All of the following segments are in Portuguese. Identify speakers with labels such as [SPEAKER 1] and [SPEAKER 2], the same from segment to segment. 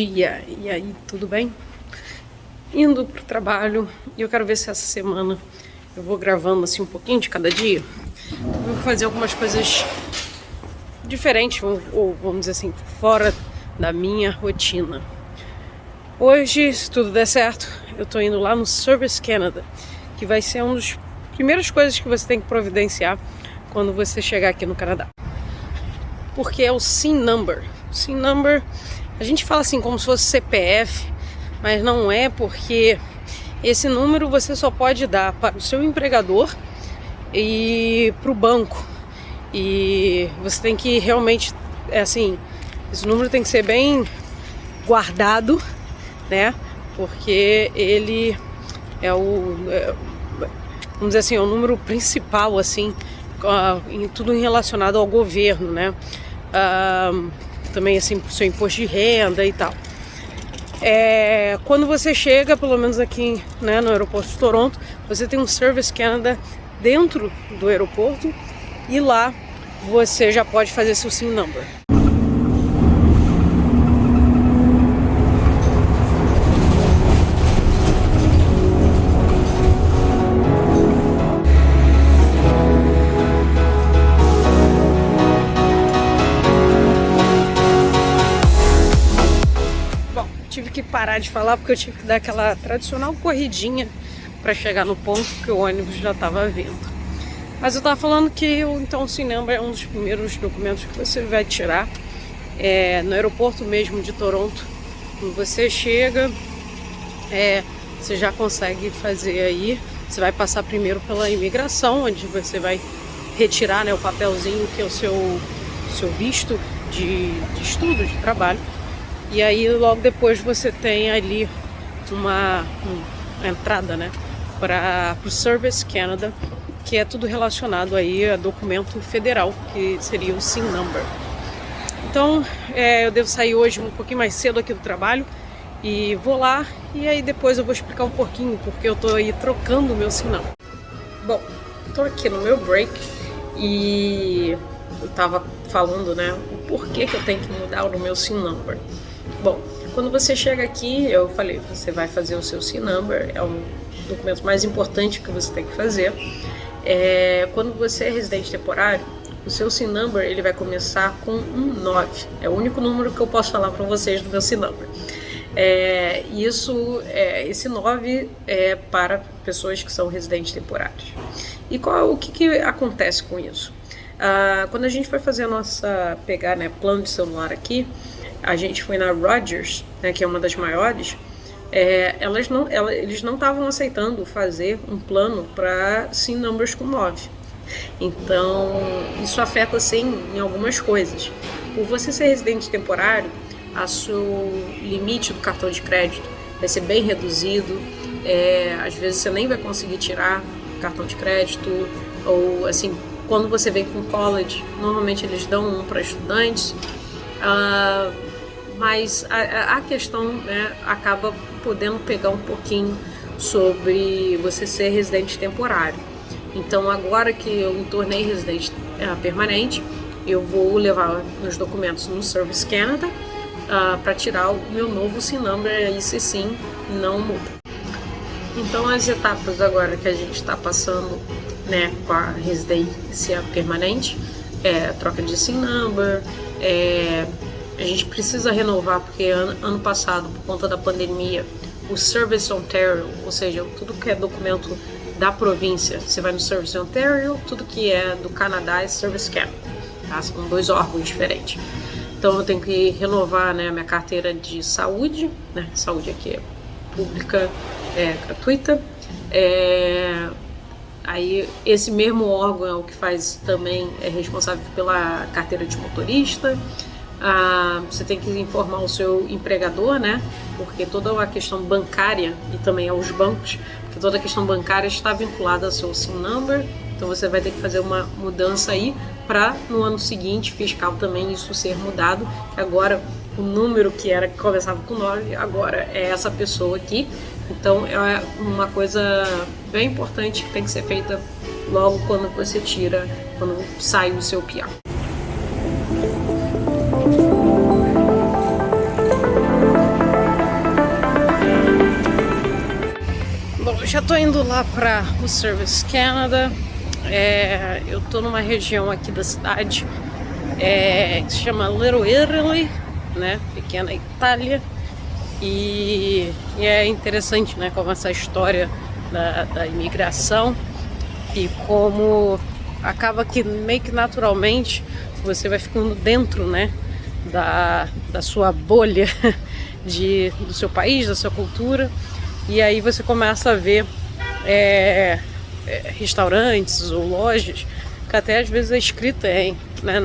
[SPEAKER 1] dia, e aí, tudo bem? Indo pro trabalho e eu quero ver se essa semana eu vou gravando assim um pouquinho de cada dia. Eu vou fazer algumas coisas diferentes, ou vamos dizer assim, fora da minha rotina. Hoje, se tudo der certo, eu tô indo lá no Service Canada, que vai ser uma das primeiras coisas que você tem que providenciar quando você chegar aqui no Canadá. Porque é o SIN Number. O SIN Number, a gente fala assim como se fosse CPF, mas não é, porque esse número você só pode dar para o seu empregador e para o banco. E você tem que realmente, assim, esse número tem que ser bem guardado, né? Porque ele vamos dizer assim, é o número principal, assim, em tudo relacionado ao governo, né? Também assim, pro seu imposto de renda e tal. Quando você chega, pelo menos aqui, né, no aeroporto de Toronto, você tem um Service Canada dentro do aeroporto e lá você já pode fazer seu SIN Number. Tive que parar de falar porque eu tive que dar aquela tradicional corridinha para chegar no ponto que o ônibus já estava vindo. Mas eu estava falando que então o SIN Number é um dos primeiros documentos que você vai tirar no aeroporto mesmo de Toronto. Quando você chega, você já consegue fazer aí. Você vai passar primeiro pela imigração, onde você vai retirar, né, o papelzinho que é o seu visto de estudo, de trabalho. E aí logo depois você tem ali uma entrada, né, para o Service Canada, que é tudo relacionado aí a documento federal, que seria o SIN Number. Então eu devo sair hoje um pouquinho mais cedo aqui do trabalho e vou lá, e aí depois eu vou explicar um pouquinho porque eu tô aí trocando o meu SIN Number. Bom, tô aqui no meu break e eu tava falando, né, o porquê que eu tenho que mudar o meu SIN Number. Bom, quando você chega aqui, eu falei, você vai fazer o seu SIN Number, é um documento mais importante que você tem que fazer. Quando você é residente temporário, o seu SIN Number ele vai começar com um 9. É o único número que eu posso falar para vocês do meu SIN Number. Esse 9 é para pessoas que são residentes temporários. E o que acontece com isso? Quando a gente foi fazer pegar, né, plano de celular aqui, a gente foi na Rogers, né, que é uma das maiores. Eles não estavam aceitando fazer um plano para SIN Numbers com 9. Então, isso afeta sim em algumas coisas. Por você ser residente temporário, o seu limite do cartão de crédito vai ser bem reduzido. Às vezes você nem vai conseguir tirar cartão de crédito, ou assim, quando você vem com college, normalmente eles dão um para estudantes. Mas a questão, né, acaba podendo pegar um pouquinho sobre você ser residente temporário. Então, agora que eu me tornei residente permanente, eu vou levar meus documentos no Service Canada para tirar o meu novo SIN Number, aí sim não muda. Então, as etapas agora que a gente está passando, né, com a residência permanente, troca de SIN Number, a gente precisa renovar, porque ano passado, por conta da pandemia, o Service Ontario, ou seja, tudo que é documento da província, você vai no Service Ontario, tudo que é do Canadá é Service Canada, tá? São dois órgãos diferentes. Então eu tenho que renovar, né, a minha carteira de saúde, né? Saúde aqui é pública, gratuita. Aí esse mesmo órgão é o que faz também, é responsável pela carteira de motorista. Você tem que informar o seu empregador, né? Porque toda a questão bancária e também aos bancos, porque toda a questão bancária está vinculada ao seu SIN Number. Então você vai ter que fazer uma mudança aí para no ano seguinte, fiscal também, isso ser mudado. Que agora o número que começava com 9, agora é essa pessoa aqui. Então é uma coisa bem importante que tem que ser feita logo quando sai o seu PR. já tô indo lá para o Service Canada. Eu tô numa região aqui da cidade que se chama Little Italy, né? Pequena Itália. E é interessante, né? Como essa história da imigração e como acaba que meio que naturalmente você vai ficando dentro, né? Da sua bolha do seu país, da sua cultura. E aí você começa a ver restaurantes ou lojas que até às vezes é escrita né,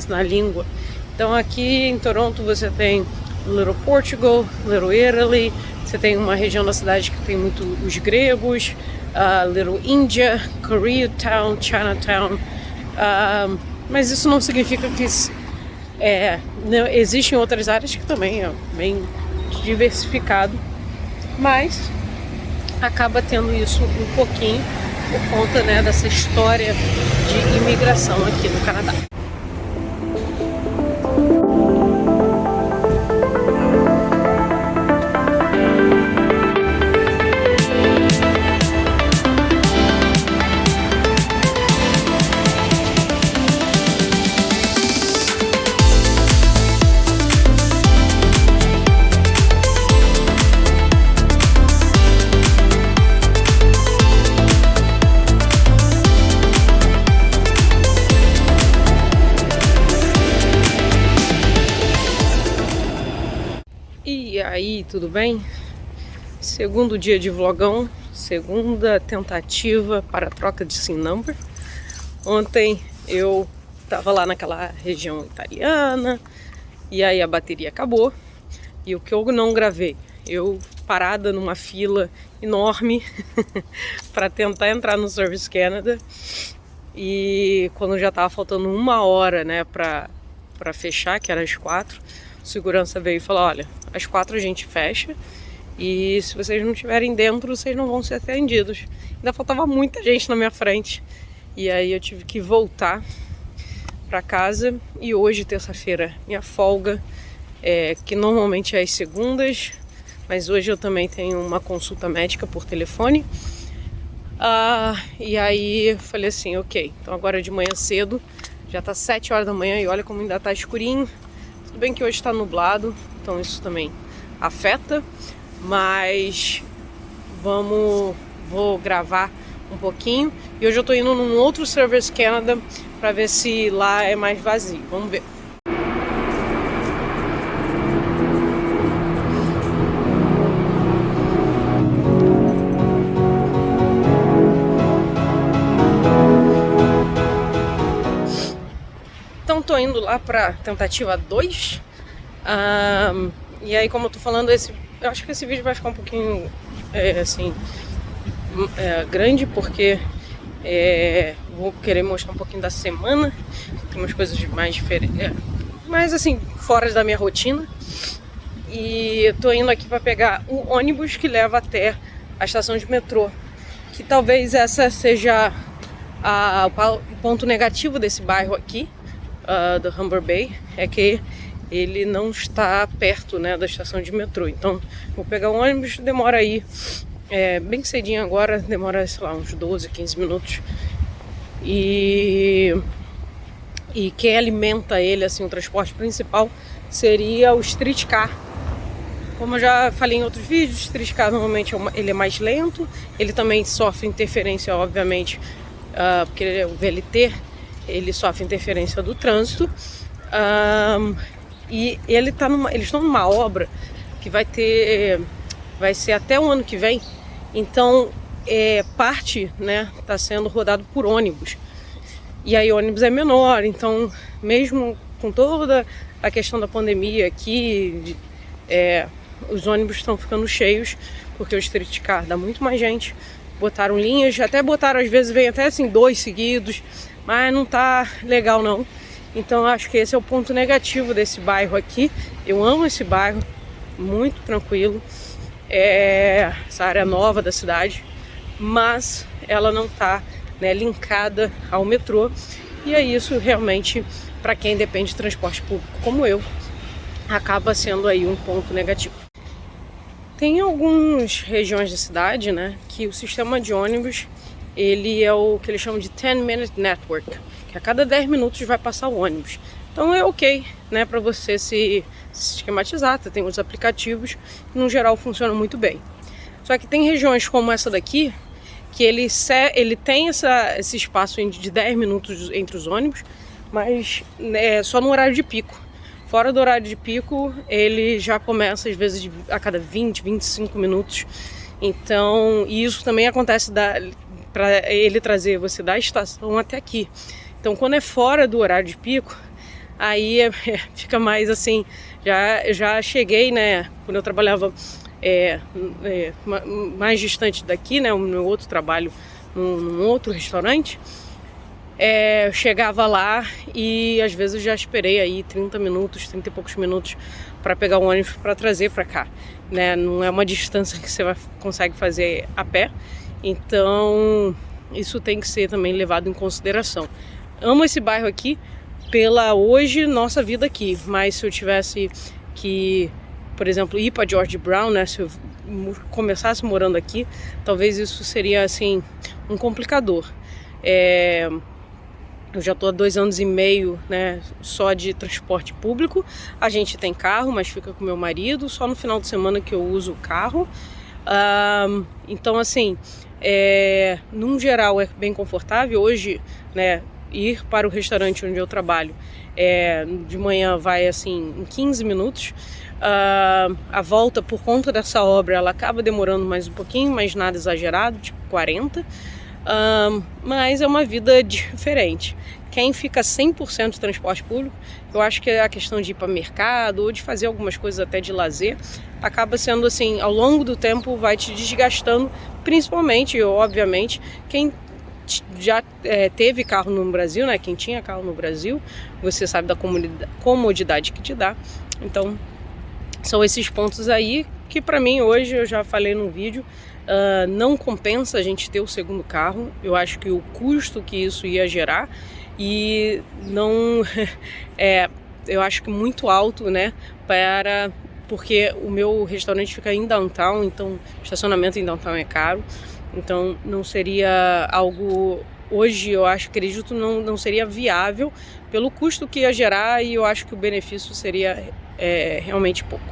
[SPEAKER 1] na língua. Então aqui em Toronto você tem Little Portugal, Little Italy, você tem uma região da cidade que tem muito os gregos, Little India, Koreatown, Chinatown, mas isso não significa que não, existem outras áreas que também é bem diversificado, mas acaba tendo isso um pouquinho por conta, né, dessa história de imigração aqui no Canadá. E aí, tudo bem? Segundo dia de vlogão, segunda tentativa para a troca de SIN number. Ontem eu tava lá naquela região italiana e aí a bateria acabou. E o que eu não gravei? Eu parada numa fila enorme para tentar entrar no Service Canada. E quando já tava faltando 1 hora, né, para fechar, que era às 4, o segurança veio e falou: olha, às 4 a gente fecha e se vocês não estiverem dentro, vocês não vão ser atendidos. Ainda faltava muita gente na minha frente e aí eu tive que voltar para casa. E hoje, terça-feira, minha folga, que normalmente é às segundas, mas hoje eu também tenho uma consulta médica por telefone. E aí eu falei assim, ok, então agora de manhã cedo, já tá 7 horas da manhã e olha como ainda tá escurinho. Tudo bem que hoje está nublado, então isso também afeta, mas vou gravar um pouquinho. E hoje eu tô indo num outro Service Canada para ver se lá é mais vazio. Vamos ver. Então tô indo lá para tentativa 2. E aí, como eu tô falando, eu acho que esse vídeo vai ficar um pouquinho grande, porque vou querer mostrar um pouquinho da semana. Tem umas coisas mais diferentes, mais assim, fora da minha rotina. E eu tô indo aqui para pegar o ônibus que leva até a estação de metrô, que talvez essa seja o ponto negativo desse bairro aqui, do Humber Bay, é que ele não está perto, né, da estação de metrô. Então vou pegar o ônibus, demora aí bem cedinho agora, demora, sei lá, uns 12, 15 minutos. E quem alimenta ele, assim, o transporte principal seria o streetcar. Como eu já falei em outros vídeos, o streetcar normalmente ele é mais lento, ele também sofre interferência, obviamente, porque ele é o VLT, ele sofre interferência do trânsito. E eles estão numa obra que vai ser até o ano que vem. Então parte, né, está sendo rodado por ônibus. E aí o ônibus é menor, então mesmo com toda a questão da pandemia aqui, os ônibus estão ficando cheios, porque o streetcar dá muito mais gente. Botaram linhas, até botaram, às vezes vem até assim 2 seguidos, mas não tá legal não. Então acho que esse é o ponto negativo desse bairro aqui. Eu amo esse bairro, muito tranquilo. Essa área nova da cidade, mas ela não está, né, linkada ao metrô. E é isso realmente, para quem depende de transporte público como eu, acaba sendo aí um ponto negativo. Tem algumas regiões da cidade, né, que o sistema de ônibus, ele é o que eles chamam de 10-minute network, que a cada 10 minutos vai passar o ônibus. Então é ok, né, para você se esquematizar, tem os aplicativos, que no geral funcionam muito bem. Só que tem regiões como essa daqui, que ele tem esse espaço de 10 minutos entre os ônibus, mas só no horário de pico. Fora do horário de pico, ele já começa às vezes a cada 20, 25 minutos. Então, e isso também acontece para ele trazer você da estação até aqui. Então, quando é fora do horário de pico, aí fica mais assim. Já cheguei, né? Quando eu trabalhava mais distante daqui, né? O meu outro trabalho num outro restaurante. Eu chegava lá e às vezes eu já esperei aí 30 e poucos minutos para pegar o ônibus para trazer para cá, né? Não é uma distância que você consegue fazer a pé, então isso tem que ser também levado em consideração. Amo esse bairro aqui pela hoje nossa vida aqui, mas se eu tivesse que, por exemplo, ir para George Brown, né? Se eu começasse morando aqui, talvez isso seria assim um complicador. Eu já estou há 2 anos e meio, né, só de transporte público. A gente tem carro, mas fica com meu marido. Só no final de semana que eu uso o carro. Então, assim, num geral é bem confortável. Hoje, né, ir para o restaurante onde eu trabalho de manhã vai assim em 15 minutos. A volta, por conta dessa obra, ela acaba demorando mais um pouquinho, mas nada exagerado, tipo 40. Mas é uma vida diferente. Quem fica 100% de transporte público, eu acho que a questão de ir para mercado ou de fazer algumas coisas até de lazer, acaba sendo assim, ao longo do tempo vai te desgastando, principalmente, obviamente, quem já teve carro no Brasil, né? Quem tinha carro no Brasil, você sabe da comodidade que te dá. Então, são esses pontos aí que para mim hoje, eu já falei no vídeo, não compensa a gente ter o segundo carro. Eu acho que o custo que isso ia gerar e não eu acho que muito alto, né, porque o meu restaurante fica em downtown, então estacionamento em downtown é caro, então não seria algo hoje, eu acredito, não seria viável pelo custo que ia gerar, e eu acho que o benefício seria realmente pouco.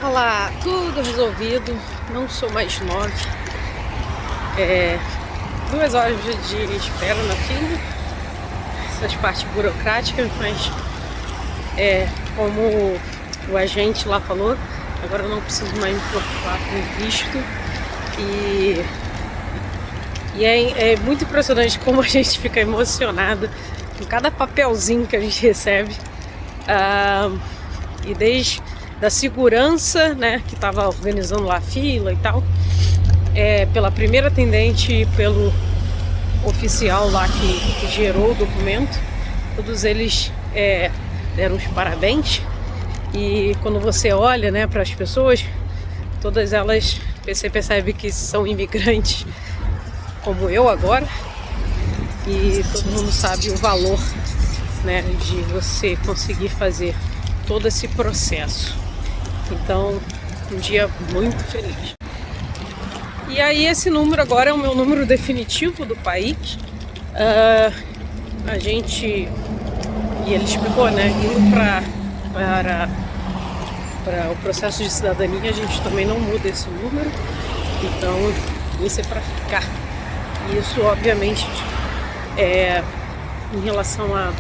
[SPEAKER 1] Olá, tudo resolvido, não sou mais 9. 2 horas de espera na fila, essas partes burocráticas, mas como o agente lá falou, agora eu não preciso mais me preocupar com visto, e é muito impressionante como a gente fica emocionado com cada papelzinho que a gente recebe, e desde da segurança, né, que estava organizando lá a fila e tal, pela primeira atendente e pelo oficial lá que gerou o documento, todos eles deram os parabéns. E quando você olha, né, para as pessoas, todas elas, você percebe que são imigrantes como eu agora, e todo mundo sabe o valor, né, de você conseguir fazer todo esse processo. Então, um dia muito feliz. E aí esse número agora é o meu número definitivo do país. A gente, e ele explicou, né, indo para o processo de cidadania, a gente também não muda esse número. Então, isso é para ficar. E isso, obviamente, em relação a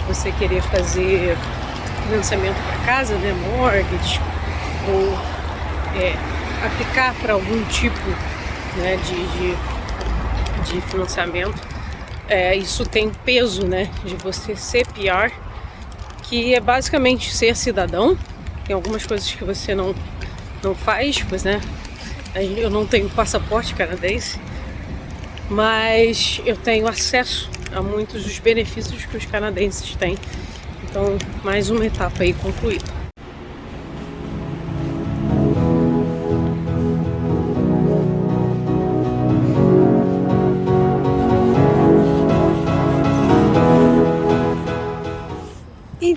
[SPEAKER 1] você querer fazer financiamento para casa, né, mortgage, ou aplicar para algum tipo, né, de financiamento, isso tem peso, né, de você ser PR, que é basicamente ser cidadão. Tem algumas coisas que você não faz, pois, né, eu não tenho passaporte canadense, mas eu tenho acesso a muitos dos benefícios que os canadenses têm. Então, mais uma etapa aí concluída.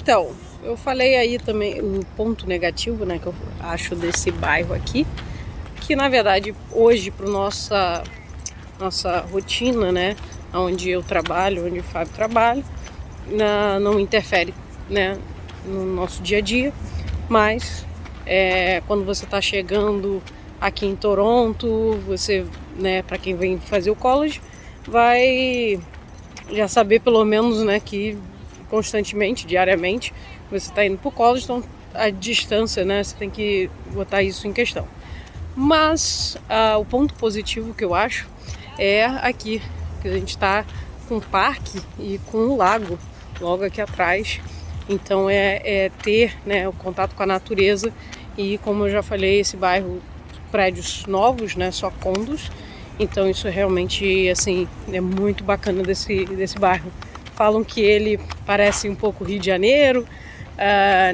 [SPEAKER 1] Então, eu falei aí também o ponto negativo, né, que eu acho desse bairro aqui, que na verdade hoje para nossa rotina, né, onde eu trabalho, onde o Fábio trabalha, não interfere, né, no nosso dia a dia, mas quando você está chegando aqui em Toronto, você, né, para quem vem fazer o college, vai já saber pelo menos, né, que constantemente, diariamente, você está indo para o college, então a distância, né, você tem que botar isso em questão. Mas o ponto positivo que eu acho é aqui, que a gente está com um parque e com um lago logo aqui atrás. Então ter, né, o contato com a natureza e, como eu já falei, esse bairro, prédios novos, né, só condos. Então isso realmente, assim, é muito bacana desse bairro. Falam que ele parece um pouco Rio de Janeiro,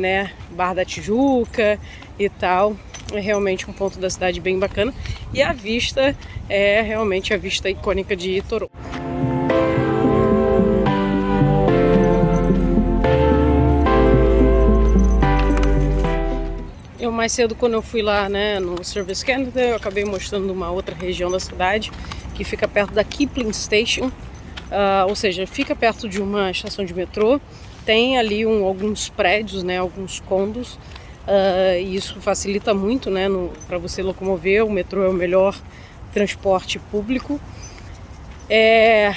[SPEAKER 1] né, Barra da Tijuca e tal. É realmente um ponto da cidade bem bacana. E a vista é realmente a vista icônica de Toronto. Mais cedo, quando eu fui lá, né, no Service Canada, eu acabei mostrando uma outra região da cidade que fica perto da Kipling Station, ou seja, fica perto de uma estação de metrô. Tem ali alguns prédios, né, alguns condos, e isso facilita muito, né, para você locomover. O metrô é o melhor transporte público.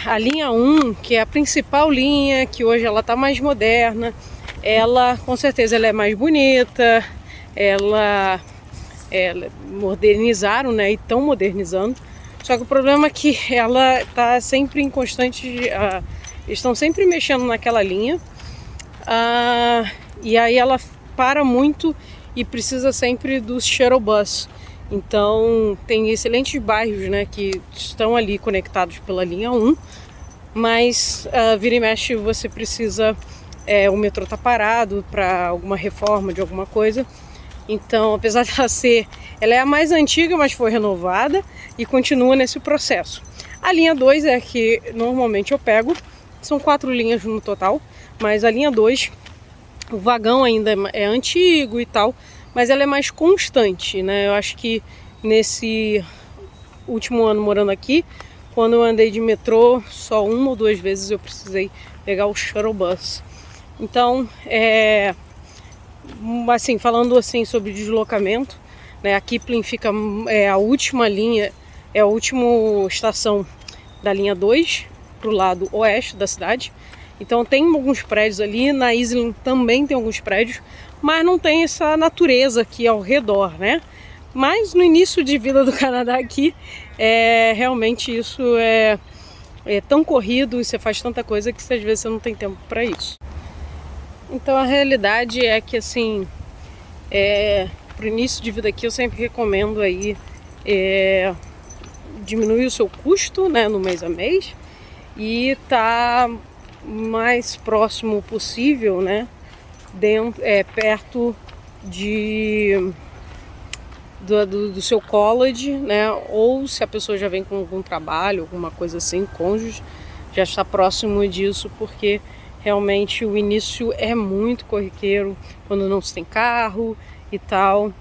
[SPEAKER 1] A linha 1, que é a principal linha, que hoje ela está mais moderna, ela com certeza ela é mais bonita. Ela modernizaram, né, e estão modernizando, só que o problema é que ela está sempre em constante, estão sempre mexendo naquela linha, e aí ela para muito e precisa sempre dos shuttle bus. Então tem excelentes bairros, né, que estão ali conectados pela linha 1, mas vira e mexe você precisa, o metrô está parado para alguma reforma de alguma coisa. Então, apesar de ela é a mais antiga, mas foi renovada e continua nesse processo. A linha 2 é a que normalmente eu pego, são 4 linhas no total, mas a linha 2, o vagão ainda é antigo e tal, mas ela é mais constante, né? Eu acho que nesse último ano morando aqui, quando eu andei de metrô, só 1 ou 2 vezes eu precisei pegar o shuttle bus. Então, assim, falando assim sobre deslocamento, né, a Kipling fica a última linha, é a última estação da linha 2 para o lado oeste da cidade. Então tem alguns prédios ali, na Island também tem alguns prédios, mas não tem essa natureza aqui ao redor, né? Mas no início de vida do Canadá aqui, realmente isso é tão corrido e você faz tanta coisa que às vezes você não tem tempo para isso. Então a realidade é que, assim, pro início de vida aqui eu sempre recomendo aí diminuir o seu custo, né, no mês a mês, e tá mais próximo possível, né, perto do seu college, né, ou se a pessoa já vem com algum trabalho, alguma coisa assim, cônjuge, já está próximo disso, porque realmente o início é muito corriqueiro quando não se tem carro e tal.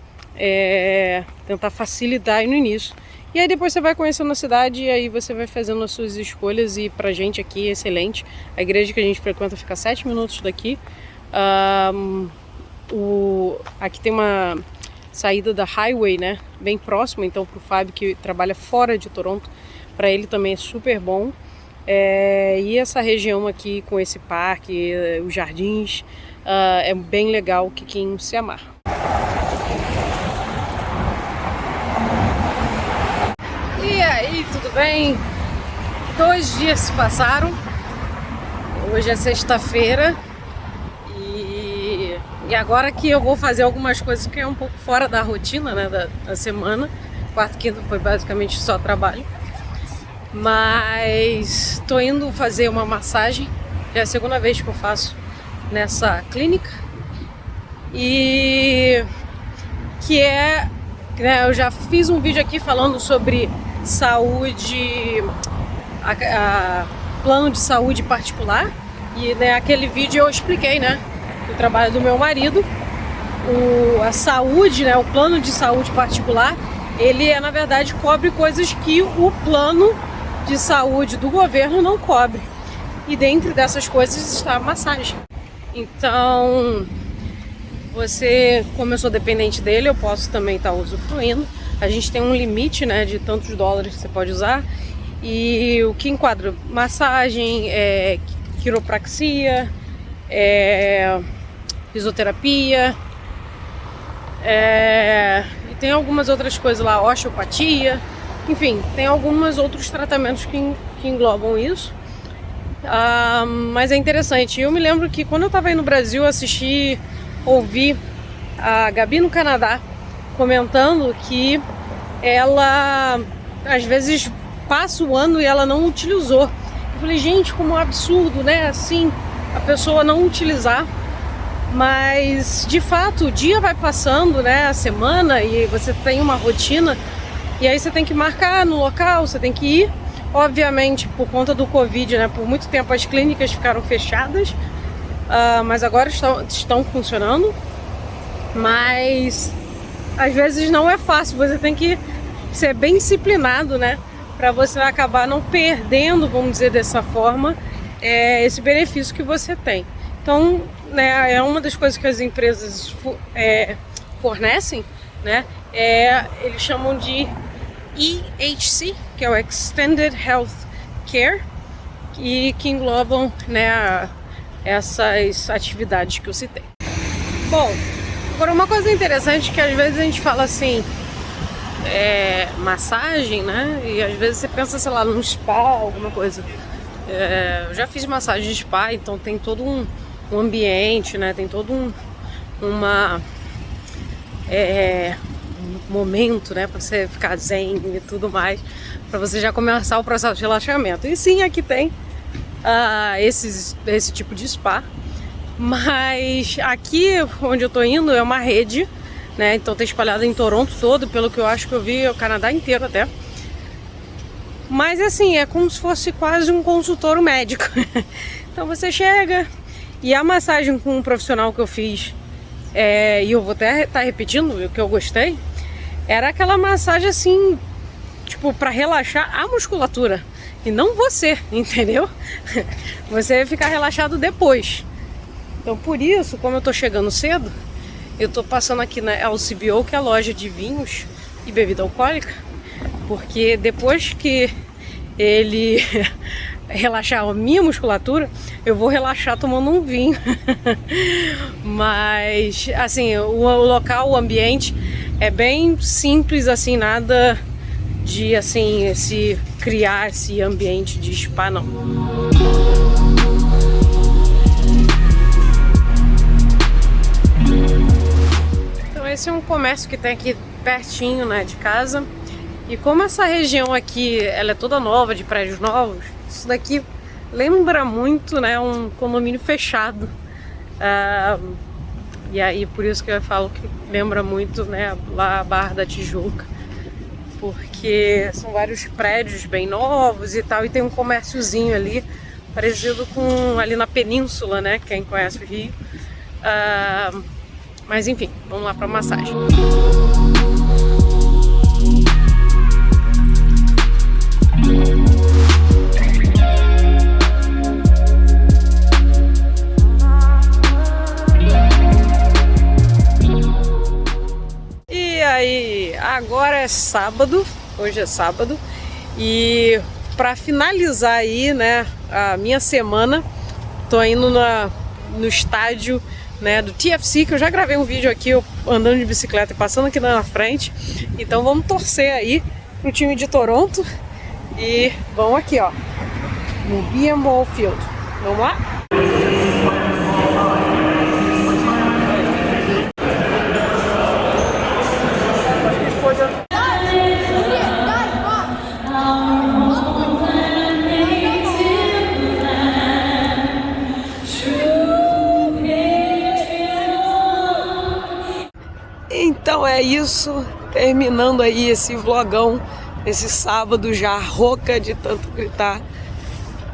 [SPEAKER 1] Tentar facilitar aí no início. E aí depois você vai conhecendo a cidade e aí você vai fazendo as suas escolhas. E pra gente aqui é excelente. A igreja que a gente frequenta fica 7 minutos daqui. Aqui tem uma saída da highway, né, bem próxima. Então pro Fábio, que trabalha fora de Toronto, para ele também é super bom. E essa região aqui com esse parque, os jardins, é bem legal que quem se amar. E aí, tudo bem? 2 dias se passaram, hoje é sexta-feira e agora que eu vou fazer algumas coisas que é um pouco fora da rotina, né, da semana. Quarta e quinta foi basicamente só trabalho. Mas tô indo fazer uma massagem, é a segunda vez que eu faço nessa clínica. E que né, eu já fiz um vídeo aqui falando sobre saúde, plano de saúde particular. E, né, aquele vídeo eu expliquei, né, o trabalho do meu marido. A saúde, né, o plano de saúde particular, ele na verdade cobre coisas que o plano de saúde do governo não cobre. E dentro dessas coisas está a massagem. Então, como eu sou dependente dele, eu posso também estar usufruindo. A gente tem um limite, né, de tantos dólares que você pode usar. E o que enquadra massagem, quiropraxia, fisioterapia, e tem algumas outras coisas lá, osteopatia, enfim, tem alguns outros tratamentos que englobam isso. Mas é interessante. Eu me lembro que quando eu estava aí no Brasil, ouvi a Gabi no Canadá comentando que ela às vezes passa o ano e ela não utilizou. Eu falei, gente, como um absurdo, né? Assim, a pessoa não utilizar. Mas de fato o dia vai passando, né? A semana, e você tem uma rotina, e aí você tem que marcar no local, você tem que ir. Obviamente, por conta do Covid, né? Por muito tempo as clínicas ficaram fechadas, mas agora estão funcionando. Mas às vezes não é fácil, você tem que ser bem disciplinado, né? Para você acabar não perdendo, vamos dizer dessa forma, esse benefício que você tem. Então, né, é uma das coisas que as empresas fornecem, né? Eles chamam de EHC, que é o Extended Health Care, e que englobam, né, essas atividades que eu citei. Bom, agora uma coisa interessante que às vezes a gente fala assim, massagem, né? E às vezes você pensa, sei lá, num spa, alguma coisa. Eu já fiz massagem de spa, então tem todo um ambiente, né? Tem todo um momento, né? Pra você ficar zen e tudo mais, pra você já começar o processo de relaxamento. E sim, aqui tem esse tipo de spa. Mas aqui onde eu tô indo é uma rede, né? Então tá espalhada em Toronto todo, pelo que eu acho que eu vi, o Canadá inteiro até. Mas assim, é como se fosse quase um consultório médico. Então você chega, e a massagem com um profissional que eu fiz, e eu vou até estar repetindo o que eu gostei, era aquela massagem assim, tipo, pra relaxar a musculatura, e não você, entendeu? Você vai ficar relaxado depois. Então por isso, como eu tô chegando cedo, eu tô passando aqui na LCBO, que é a loja de vinhos e bebida alcoólica, porque depois que ele relaxar a minha musculatura, eu vou relaxar tomando um vinho. Mas assim, o local, o ambiente é bem simples, assim, nada de assim criar esse ambiente de spa, não. Então esse é um comércio que tem aqui pertinho, né, de casa. E como essa região aqui, ela é toda nova, de prédios novos, isso daqui lembra muito, né, um condomínio fechado. E aí por isso que eu falo que lembra muito, né, lá a Barra da Tijuca, porque são vários prédios bem novos e tal, e tem um comérciozinho ali parecido com ali na Península, né, quem conhece o Rio. Mas enfim, vamos lá para massagem. E aí, agora é sábado, hoje é sábado, e para finalizar aí, né, a minha semana, tô indo no estádio, né, do TFC, que eu já gravei um vídeo aqui, eu andando de bicicleta e passando aqui na frente. Então vamos torcer aí pro time de Toronto e vamos aqui, ó, no BMO Field. Vamos lá? Então é isso, terminando aí esse vlogão, esse sábado já rouca de tanto gritar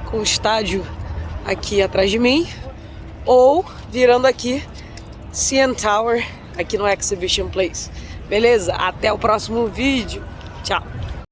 [SPEAKER 1] com o estádio aqui atrás de mim. ou virando aqui CN Tower, aqui no Exhibition Place. Beleza? Até o próximo vídeo. Tchau!